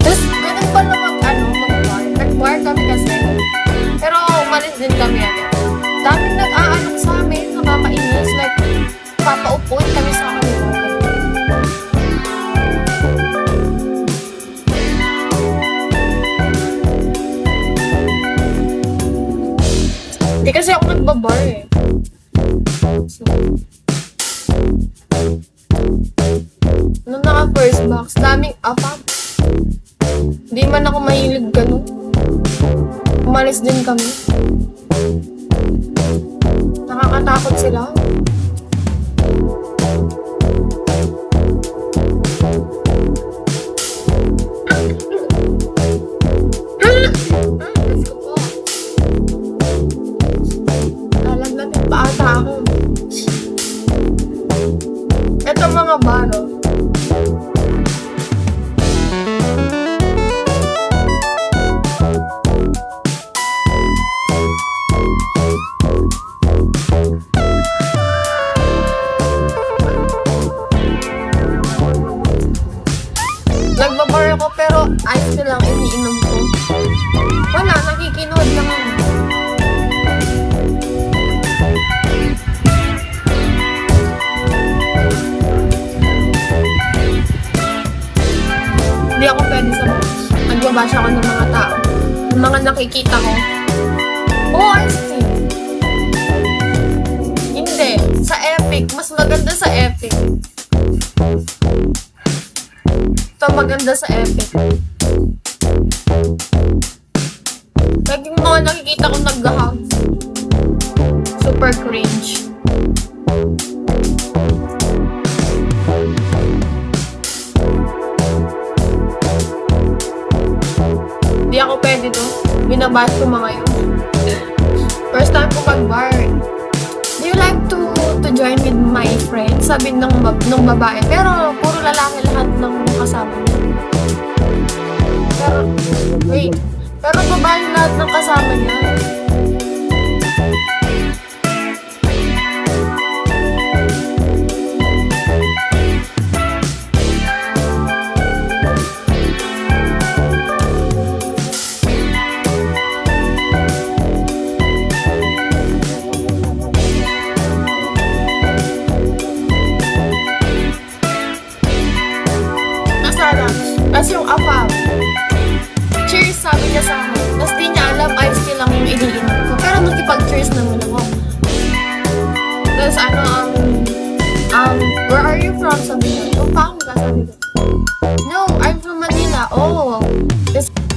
Tapos, ganun pa na mag-bar. Nag-bar kami kasi. Pero, umalis din kami agad. Daming nag-aalok sa amin, nakakainis. Like, papaupuin kami sa kanila. Hindi kasi ako nagbabar eh. So, nung naka-first box, daming apak. Hindi man ako mahilig ganun. Umalis din kami. Nakakatakot sila. Let's go po. Lalagnatin pa ata ako. Ito mga baro. Nagbabar ako pero ice lang iniinom ko. Wala, nakikinood lang ako. Hindi ako pwede sa box. Nagbabash ako ng mga tao. Ng mga nakikita ko. Oh, ice tea. Hindi. Sa Epic. Mas maganda sa Epic. Ito maganda sa Epic. Like yung mga nakikita ko nag-hug. Super cringe. Hindi ako pwede to. Binabash ko mga yun. First time ko mag-bar. Do you like to join with my friends? Sabi nung babae. Pero puro lalaki lahat ng kasama niya. Pero, wait. Pero babae lahat ng kasama niya. Tapos yung apam. Cheers, sabi niya sa akin. Tapos di niya alam, ice tea lang yung iniinom ko. Pero nakipag-cheers naman ako. Tapos where are you from? Sabi niya. Oh, Pampanga, sabi ko. No, I'm from Manila. Oh,